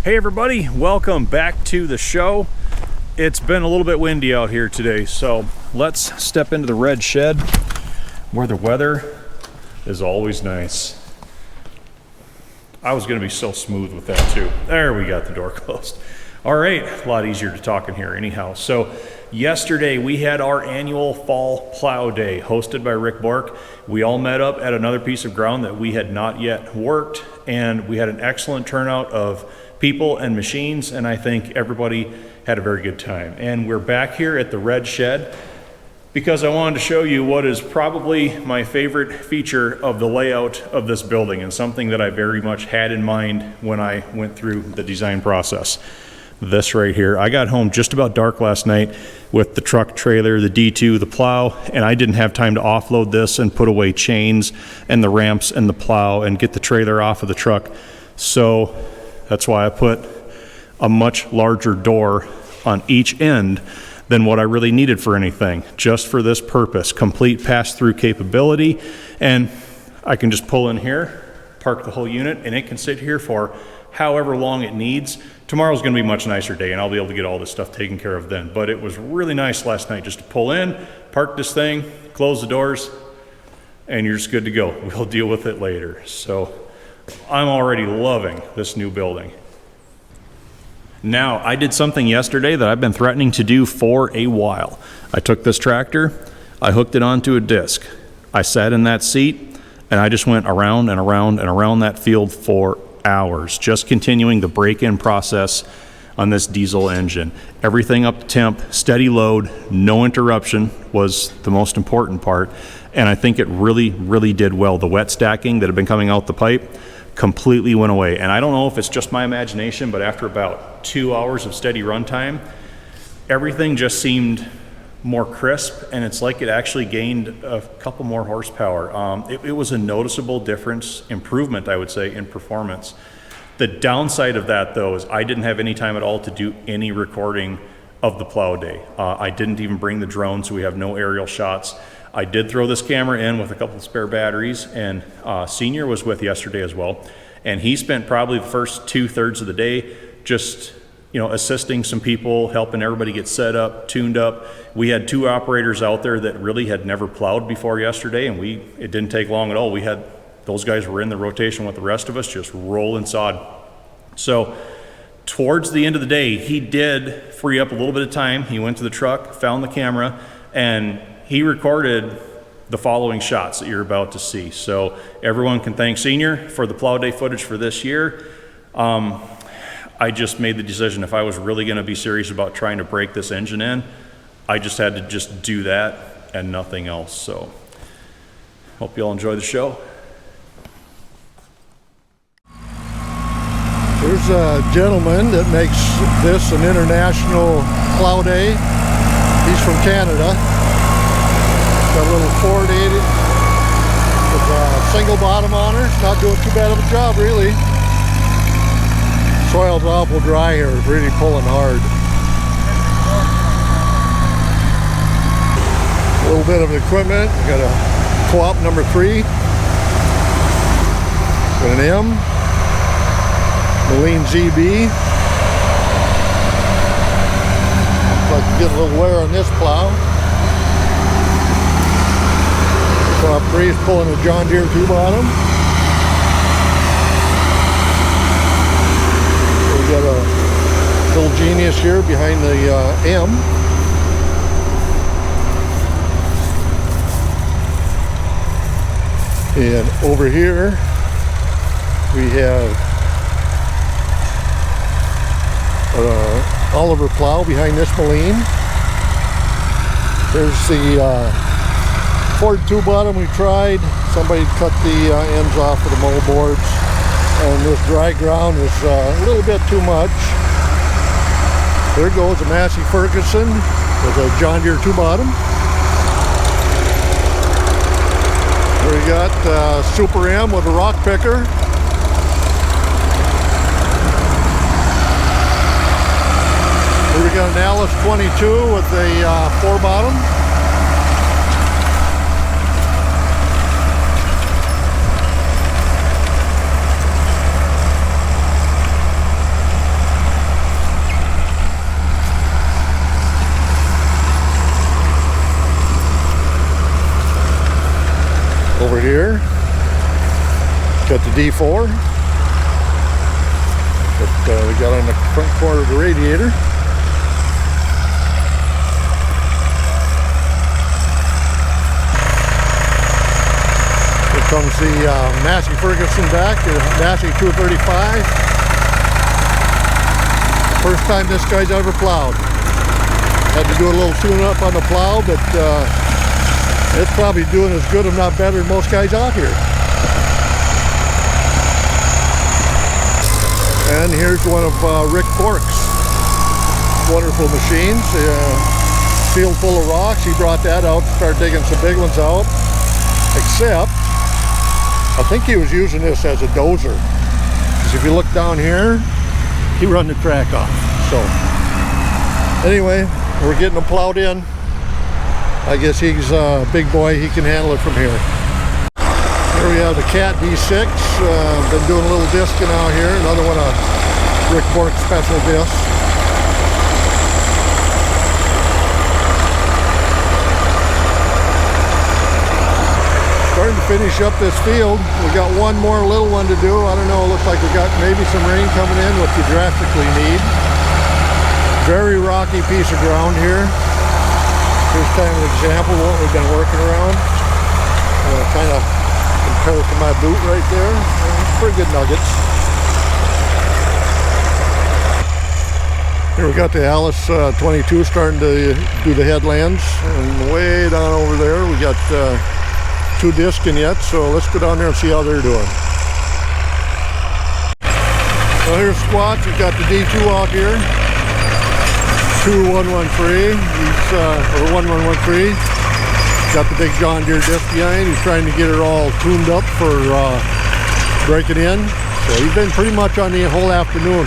Hey everybody, welcome back to the show. It's been a little bit windy out here today, so let's step into the red shed where the weather is always nice. I was going to be so smooth with that too. There, we got the door closed. All right, a lot easier to talk in here anyhow. So yesterday we had our annual fall plow day hosted by Rick Bork. We all met up at another piece of ground that we had not yet worked, and we had an excellent turnout of people and machines, and I think everybody had a very good time. And we're back here at the red shed because I wanted to show you what is probably my favorite feature of the layout of this building, and something that I very much had in mind when I went through the design process. This right here. I got home just about dark last night with the truck trailer, the D2, the plow, and I didn't have time to offload this and put away chains and the ramps and the plow and get the trailer off of the truck. So that's why I put a much larger door on each end than what I really needed for anything, just for this purpose. Complete pass-through capability, and I can just pull in here, park the whole unit, and it can sit here for however long it needs. Tomorrow's gonna be a much nicer day, and I'll be able to get all this stuff taken care of then. But it was really nice last night just to pull in, park this thing, close the doors, and you're just good to go. We'll deal with it later. So I'm already loving this new building. Now, I did something yesterday that I've been threatening to do for a while. I took this tractor, I hooked it onto a disc. I sat in that seat, and I just went around and around and around that field for hours, just continuing the break-in process on this diesel engine. Everything up to temp, steady load, no interruption was the most important part, and I think it really did well. The wet stacking that had been coming out the pipe completely went away, and I don't know if it's just my imagination, but after about 2 hours of steady runtime, everything just seemed more crisp, and it's like it actually gained a couple more horsepower. It was a noticeable difference, improvement, I would say, in performance. The downside of that, though, is I didn't have any time at all to do any recording of the plow day. I didn't even bring the drone, so we have no aerial shots. I did throw this camera in with a couple of spare batteries, and Senior was with yesterday as well, and he spent probably the first 2/3 of the day just assisting some people, helping everybody get set up, tuned up. We had 2 operators out there that really had never plowed before yesterday, and it didn't take long at all. Those guys were in the rotation with the rest of us, just rolling sod. So towards the end of the day, he did free up a little bit of time. He went to the truck, found the camera, and he recorded the following shots that you're about to see. So everyone can thank Senior for the plow day footage for this year. I just made the decision, if I was really gonna be serious about trying to break this engine in, I just had to just do that and nothing else. So hope you all enjoy the show. There's a gentleman that makes this an international plow day. He's from Canada. Got a little 480 with a single bottom on her. It's not doing too bad of a job, really. Soil's awful dry here. It's really pulling hard. A little bit of equipment. We got a co-op number 3. Got an m-mminneapolis ZB. Looks like you get a little wear on this plow. Co-op 3 is pulling a John Deere 2-bottom. We got a little Genius here behind the M. And over here we have Oliver plow behind this Moline. There's the Ford 2-bottom we tried. Somebody cut the ends off of the mold boards, and this dry ground is a little bit too much. There goes a Massey Ferguson with a John Deere 2-bottom. We got Super M with a rock picker. Here we got an Alice 22 with a 4-bottom. D4 that we got on the front corner of the radiator. Here comes the Massey Ferguson back, the Massey 235. First time this guy's ever plowed. Had to do a little tune-up on the plow, but it's probably doing as good, if not better, than most guys out here. And here's one of Rick Bork's wonderful machines. Field full of rocks. He brought that out to start digging some big ones out. Except, I think he was using this as a dozer. Because if you look down here, he run the track off. So, anyway, we're getting him plowed in. I guess he's a big boy. He can handle it from here. Here we have the Cat D6. Been doing a little discing out here. Another one of Rick Bork special discs. Starting to finish up this field. We got one more little one to do. I don't know, it looks like we got maybe some rain coming in, which we drastically need. Very rocky piece of ground here. Here's kind of an example of what we've been working around. Kind of compare it to my boot right there. Pretty good nuggets. Here we got the Alice 22 starting to do the headlands. And way down over there we got 2 disking yet, so let's go down there and see how they're doing. So here's squats. We've got the D2 out here. 2113, or 1113. Got the big John Deere disc behind. He's trying to get her all tuned up for breaking in. So he's been pretty much on the whole afternoon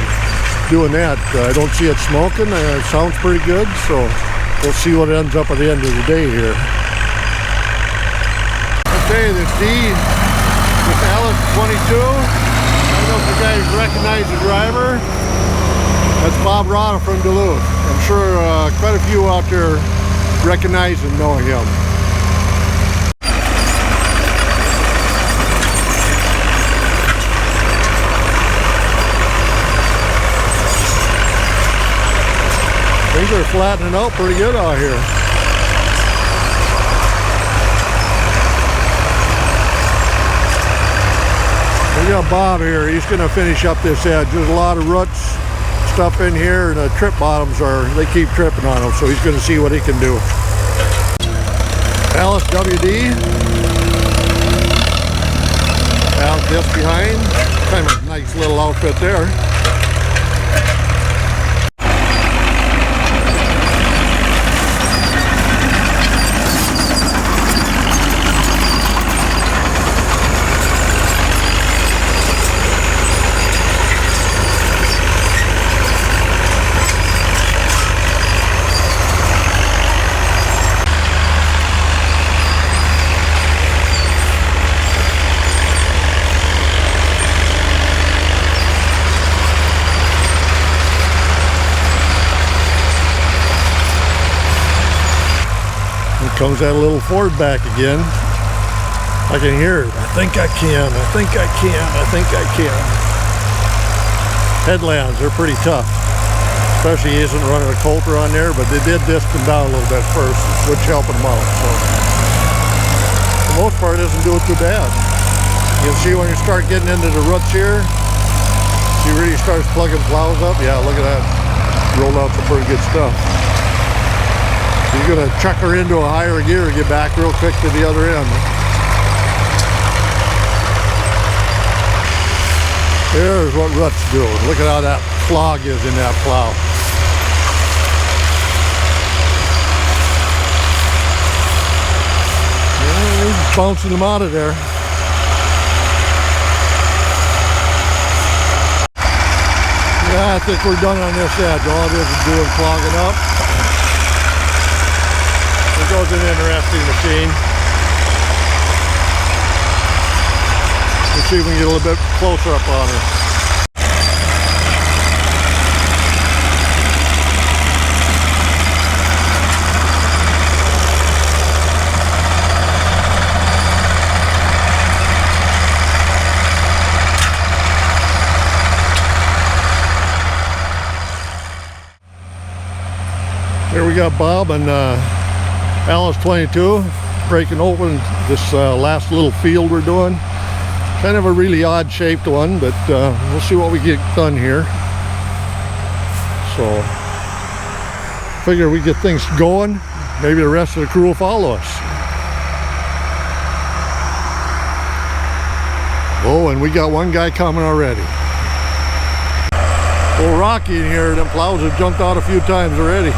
doing that. I don't see it smoking. It sounds pretty good, so we'll see what ends up at the end of the day here. Okay, this Alice 22. I don't know if you guys recognize the driver. That's Bob Rana from Duluth. I'm sure quite a few out there recognize and know him. Things are flattening out pretty good out here. We got Bob here. He's going to finish up this edge. There's a lot of roots stuff in here, and the trip bottoms they keep tripping on them, so he's going to see what he can do. Alice WD. Alice just behind. Kind of a nice little outfit there. Comes that little Ford back again. I can hear it. I think I can. I think I can. I think I can. Headlands are pretty tough. Especially he isn't running a Coulter on there, but they did disc them down a little bit first, which helped them out. So for the most part, it doesn't do it too bad. You'll see when you start getting into the roots here, he really starts plugging plows up. Yeah, look at that. Rolled out some pretty good stuff. He's going to chuck her into a higher gear and get back real quick to the other end. Here's what ruts do. Look at how that clog is in that plow. Yeah, he's bouncing them out of there. Yeah, I think we're done on this edge. All it is doing clogging up. It goes an interesting machine. Let's see if we can get a little bit closer up on her. Here we got Bob and Alice 22 breaking open this last little field we're doing. Kind of a really odd shaped one, but we'll see what we get done here. So figure we get things going, maybe the rest of the crew will follow us. Oh, and we got one guy coming already. A little rocky in here. Them plows have jumped out a few times already.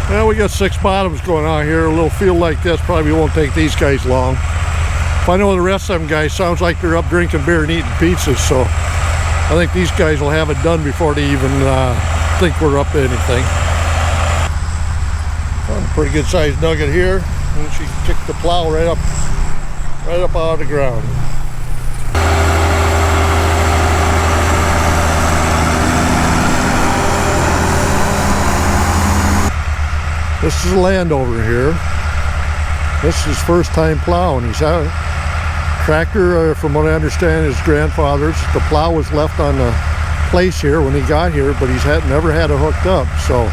Well, we got 6 bottoms going on here. A little field like this probably won't take these guys long. If I know the rest of them guys, sounds like they're up drinking beer and eating pizzas, so I think these guys will have it done before they even think we're up to anything. Found a pretty good sized nugget here, and she kicked the plow right up out of the ground. This is land over here. This is his first time plowing. He's had a tractor, from what I understand, his grandfather's. The plow was left on the place here when he got here, but he's never had it hooked up. So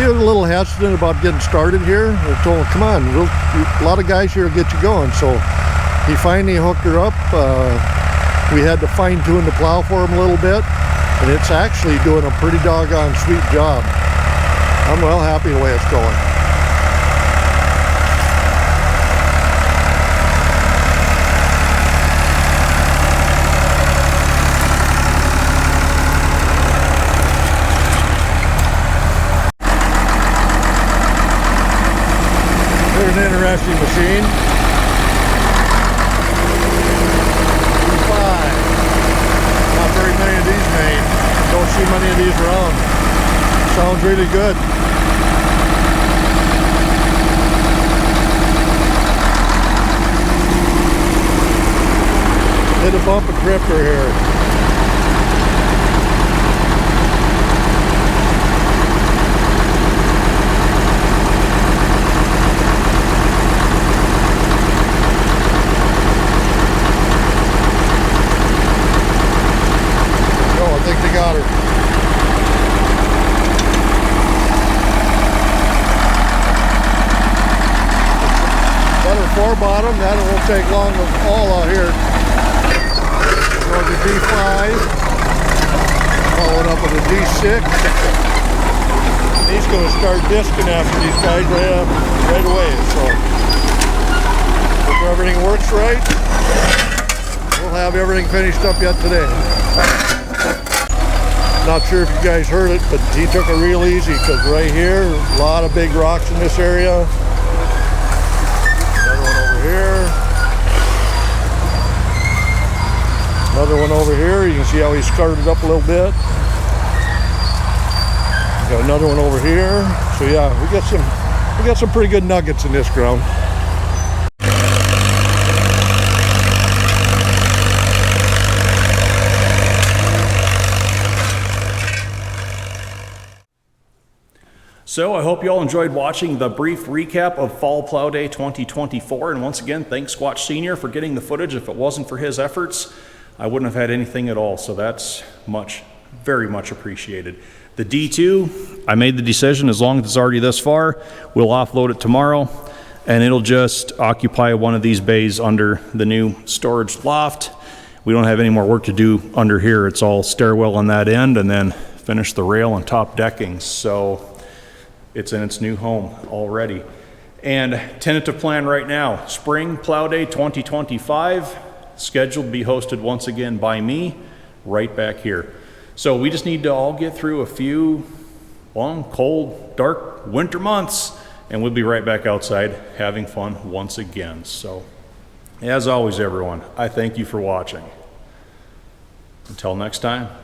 he was a little hesitant about getting started here. I told him, come on, a lot of guys here will get you going. So he finally hooked her up. We had to fine tune the plow for him a little bit, and it's actually doing a pretty doggone sweet job. I'm well happy the way it's going. Here's an interesting machine. 5. Not very many of these made. Don't see many of these around. Sounds really good. Hit a bump and gripper here. Oh, I think they got her. Better 4 bottom, that won't take long at all out here. Going to D5, following up with a D6. He's going to start disking after these guys right away. So if everything works right, we'll have everything finished up yet today. Not sure if you guys heard it, but he took it real easy because right here, a lot of big rocks in this area. Another one over here. You can see how he scarred up a little bit. Got another one over here. So yeah, we got some pretty good nuggets in this ground. So I hope you all enjoyed watching the brief recap of Fall Plow Day 2024. And once again, thanks Squatch Senior for getting the footage. If it wasn't for his efforts, I wouldn't have had anything at all. So that's very much appreciated. The D2, I made the decision, as long as it's already this far, we'll offload it tomorrow, and it'll just occupy one of these bays under the new storage loft. We don't have any more work to do under here. It's all stairwell on that end, and then finish the rail and top decking. So it's in its new home already. And tentative plan right now, Spring Plow Day 2025, scheduled to be hosted once again by me, right back here. So we just need to all get through a few long, cold, dark winter months, and we'll be right back outside having fun once again. So as always, everyone, I thank you for watching. Until next time.